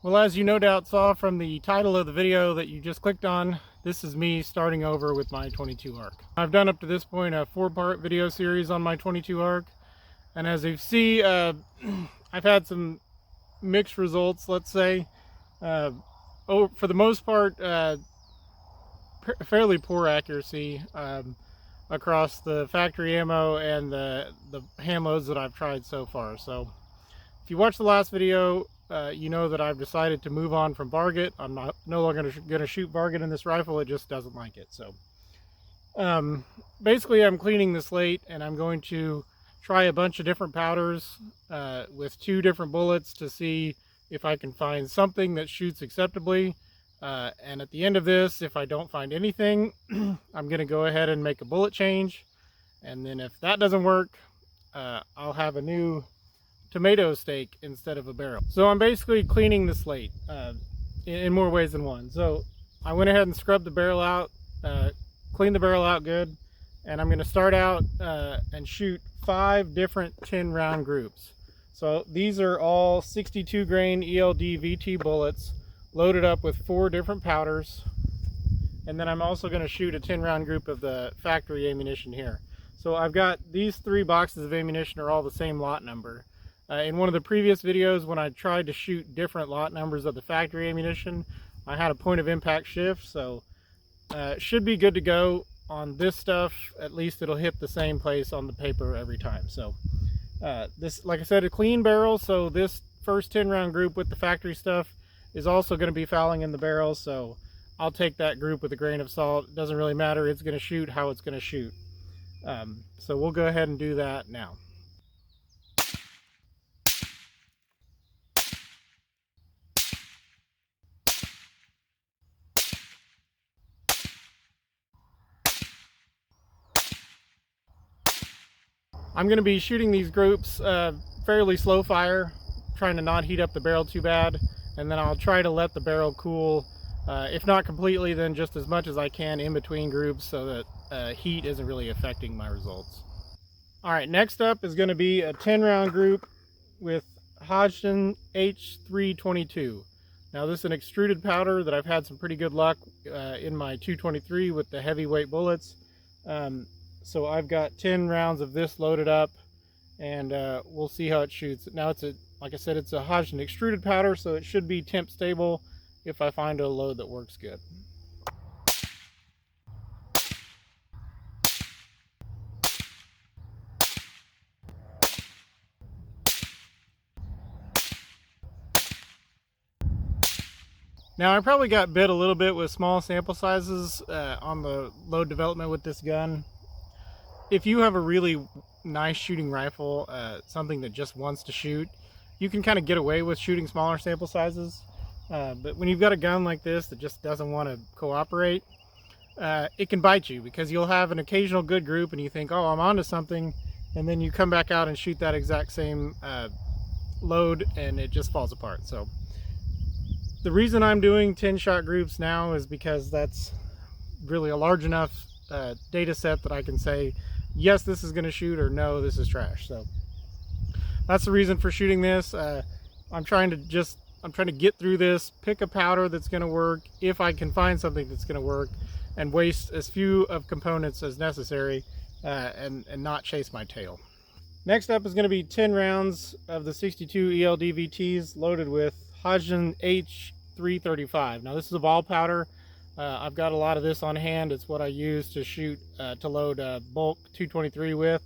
Well, as you no doubt saw from the title of the video that you just clicked on, this is me starting over with my 22 arc. I've done up to this point a 4-part video series on my 22 arc, and as you see, I've had some mixed results, let's say. For the most part, fairly poor accuracy across the factory ammo and the hand loads that I've tried so far. So if you watched the last video, you know that I've decided to move on from Varget. I'm no longer going to shoot Varget in this rifle. It just doesn't like it. So basically I'm cleaning the slate, and I'm going to try a bunch of different powders with 2 different bullets to see if I can find something that shoots acceptably. And at the end of this, if I don't find anything, I'm going to go ahead and make a bullet change. And then if that doesn't work, I'll have a new tomato steak instead of a barrel. So I'm basically cleaning the slate in more ways than one. So I went ahead and scrubbed the barrel out, cleaned the barrel out good, and I'm going to start out and shoot 5 different 10-round groups. So these are all 62 grain ELD VT bullets loaded up with 4 different powders, and then I'm also going to shoot a 10-round group of the factory ammunition here. So I've got these 3 boxes of ammunition are all the same lot number. In one of the previous videos, when I tried to shoot different lot numbers of the factory ammunition, I had a point of impact shift, so it should be good to go on this stuff. At least it'll hit the same place on the paper every time. So this, like I said, a clean barrel, so this first 10-round group with the factory stuff is also going to be fouling in the barrel, so I'll take that group with a grain of salt. It doesn't really matter. It's going to shoot how it's going to shoot. So we'll go ahead and do that now. I'm going to be shooting these groups fairly slow fire, trying to not heat up the barrel too bad, and then I'll try to let the barrel cool, if not completely, then just as much as I can in between groups, so that heat isn't really affecting my results. Alright, next up is going to be a 10-round group with Hodgdon H322. Now this is an extruded powder that I've had some pretty good luck in my 223 with the heavyweight bullets. So I've got 10 rounds of this loaded up, and we'll see how it shoots. Now like I said, it's a Hodgdon extruded powder, so it should be temp stable if I find a load that works good. Now I probably got bit a little bit with small sample sizes on the load development with this gun. If you have a really nice shooting rifle, something that just wants to shoot, you can kind of get away with shooting smaller sample sizes. But when you've got a gun like this that just doesn't want to cooperate, it can bite you, because you'll have an occasional good group and you think, oh, I'm onto something, and then you come back out and shoot that exact same load and it just falls apart. So the reason I'm doing 10-shot groups now is because that's really a large enough data set that I can say, yes, this is going to shoot, or no, this is trash. So that's the reason for shooting this. I'm trying to get through this, pick a powder that's going to work, if I can find something that's going to work, and waste as few of components as necessary, and not chase my tail. Next up is going to be 10 rounds of the 62 ELD VTs loaded with Hodgdon H335. Now this is a ball powder. I've got a lot of this on hand. It's what I use to shoot, to load bulk 223 with.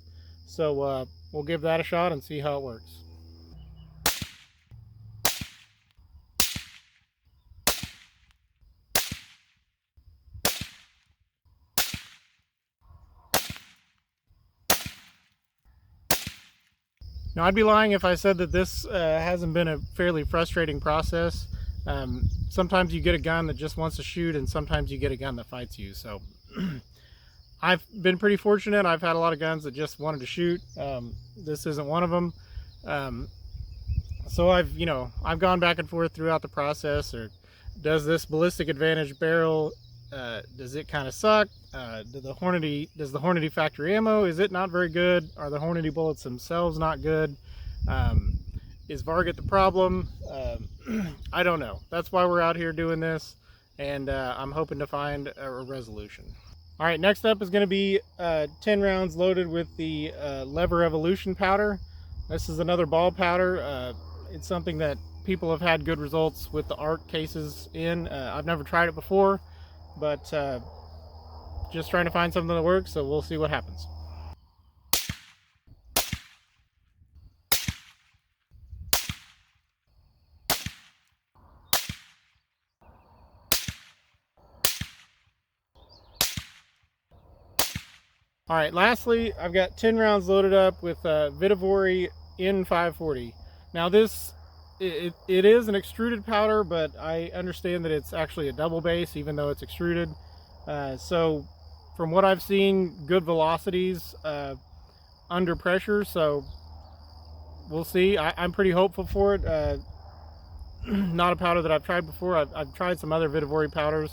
So we'll give that a shot and see how it works. Now I'd be lying if I said that this hasn't been a fairly frustrating process. Sometimes you get a gun that just wants to shoot, and sometimes you get a gun that fights you. So I've been pretty fortunate. I've had a lot of guns that just wanted to shoot. This isn't one of them. So I've gone back and forth throughout the process. Or does this Ballistic Advantage barrel, does it kind of suck? Does the Hornady factory ammo, is it not very good? Are the Hornady bullets themselves not good? Is Varget the problem? I don't know. That's why we're out here doing this, and I'm hoping to find a resolution. All right, next up is going to be 10 rounds loaded with the Lever Evolution powder. This is another ball powder. It's something that people have had good results with the ARC cases in. I've never tried it before, but just trying to find something that works, so we'll see what happens. All right, lastly, I've got 10 rounds loaded up with Vitavori N540. Now this, it is an extruded powder, but I understand that it's actually a double base, even though it's extruded. So from what I've seen, good velocities under pressure, so we'll see. I'm pretty hopeful for it. Not a powder that I've tried before. I've tried some other Vitavori powders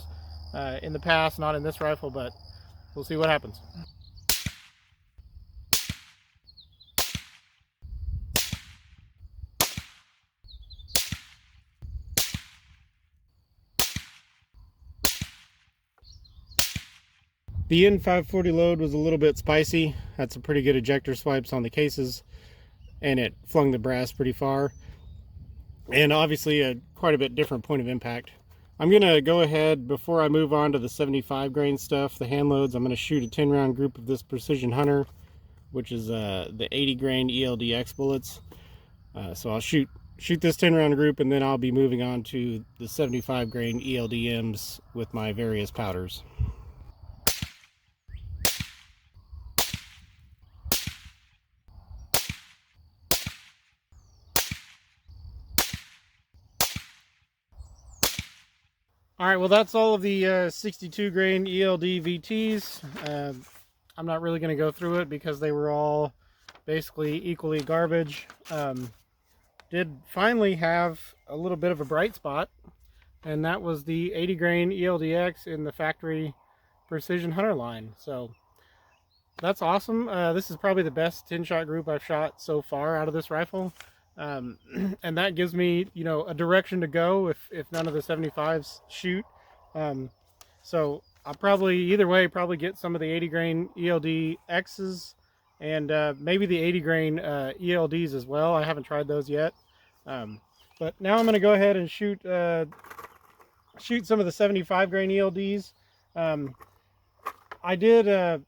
in the past, not in this rifle, but we'll see what happens. The N540 load was a little bit spicy. Had some pretty good ejector swipes on the cases, and it flung the brass pretty far. And obviously a quite a bit different point of impact. I'm going to go ahead, before I move on to the 75 grain stuff, the hand loads, I'm going to shoot a 10 round group of this Precision Hunter, which is the 80 grain ELDX bullets. So I'll shoot this 10 round group, and then I'll be moving on to the 75 grain ELDMs with my various powders. All right, well, that's all of the 62 grain ELD VTs. I'm not really going to go through it because they were all basically equally garbage. Did finally have a little bit of a bright spot, and that was the 80 grain ELDX in the factory Precision Hunter line. So that's awesome. This is probably the best 10-shot group I've shot so far out of this rifle. And that gives me, you know, a direction to go if none of the 75s shoot. So I'll probably, either way, probably get some of the 80 grain ELD X's and maybe the 80 grain ELDs as well. I haven't tried those yet. But now I'm going to go ahead and shoot some of the 75 grain ELDs. I did,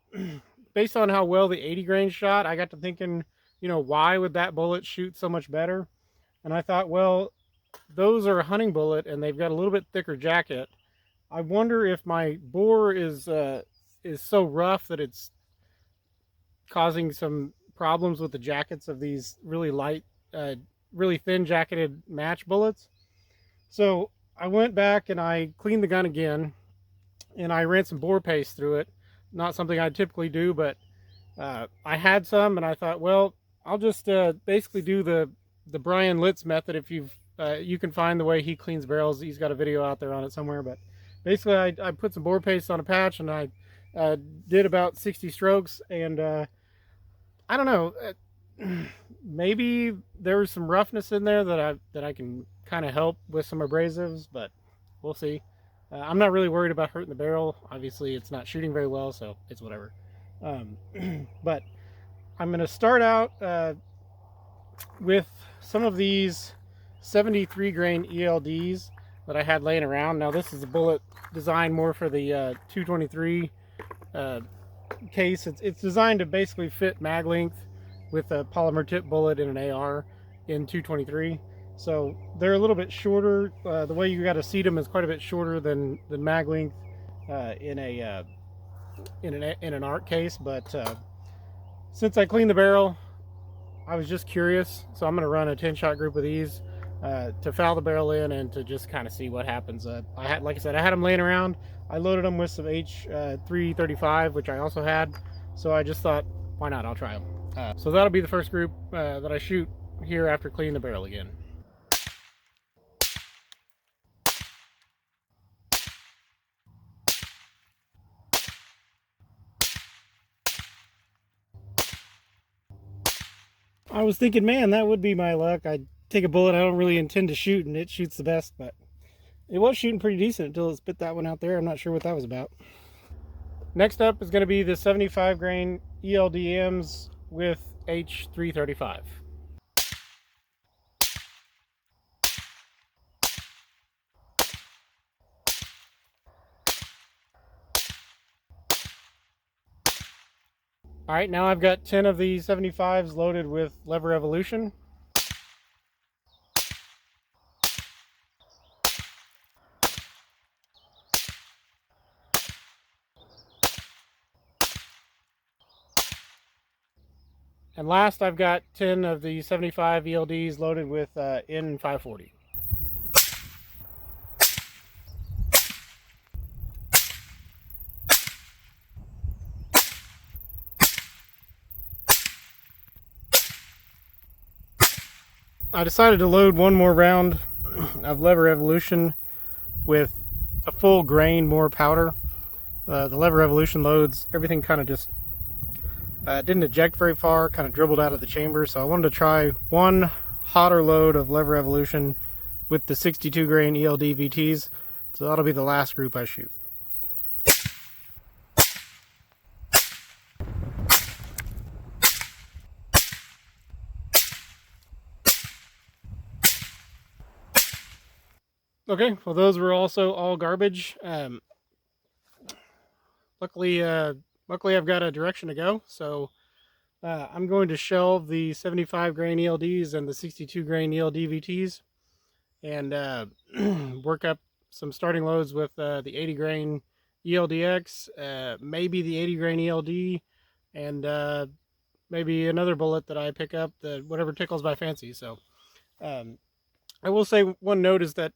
based on how well the 80 grain shot, I got to thinking, you know, why would that bullet shoot so much better? And I thought, well, those are a hunting bullet and they've got a little bit thicker jacket. I wonder if my bore is so rough that it's causing some problems with the jackets of these really light, really thin jacketed match bullets. So I went back and I cleaned the gun again, and I ran some bore paste through it. Not something I typically do, but I had some, and I thought, well, I'll just basically do the Brian Litz method. If you can find the way he cleans barrels, he's got a video out there on it somewhere. But basically, I put some bore paste on a patch, and I did about 60 strokes, and I don't know, maybe there was some roughness in there that I can kind of help with some abrasives, but we'll see. I'm not really worried about hurting the barrel. Obviously, it's not shooting very well, so it's whatever. But I'm going to start out with some of these 73 grain ELDs that I had laying around. Now this is a bullet designed more for the 223 case. It's designed to basically fit mag length with a polymer tip bullet in an AR in 223. So they're a little bit shorter. The way you got to seat them is quite a bit shorter than mag length in an ARC case. But since I cleaned the barrel, I was just curious, so I'm going to run a 10-shot group of these to foul the barrel in and to just kind of see what happens. Like I said, I had them laying around. I loaded them with some H335, which I also had, so I just thought, why not? I'll try them. So that'll be the first group that I shoot here after cleaning the barrel again. I was thinking, man, that would be my luck. I take a bullet I don't really intend to shoot, and it shoots the best, but it was shooting pretty decent until it spit that one out there. I'm not sure what that was about. Next up is going to be the 75 grain ELDMs with H335. All right, now I've got 10 of the 75s loaded with Lever Evolution. And last, I've got 10 of the 75 ELDs loaded with N540. I decided to load one more round of Lever Evolution with a full grain more powder. The Lever Evolution loads, everything kind of just didn't eject very far, kind of dribbled out of the chamber, so I wanted to try one hotter load of Lever Evolution with the 62 grain ELD VTs, so that'll be the last group I shoot. Okay, well those were also all garbage. Luckily I've got a direction to go, so I'm going to shelve the 75 grain ELDs and the 62 grain ELD VTs and work up some starting loads with the 80 grain ELDX, maybe the 80 grain ELD, and maybe another bullet that I pick up, whatever tickles my fancy. So I will say one note is that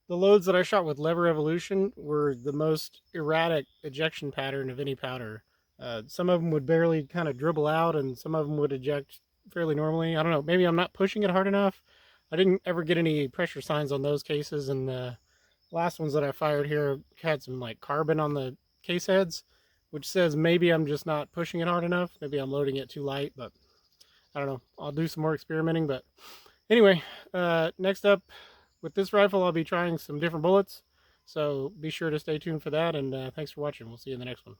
the loads that I shot with Lever Evolution were the most erratic ejection pattern of any powder. Some of them would barely kind of dribble out, and some of them would eject fairly normally. I don't know, maybe I'm not pushing it hard enough. I didn't ever get any pressure signs on those cases, and the last ones that I fired here had some like carbon on the case heads, which says maybe I'm just not pushing it hard enough. Maybe I'm loading it too light, but I don't know. I'll do some more experimenting, but anyway, next up, with this rifle, I'll be trying some different bullets, so be sure to stay tuned for that, and thanks for watching. We'll see you in the next one.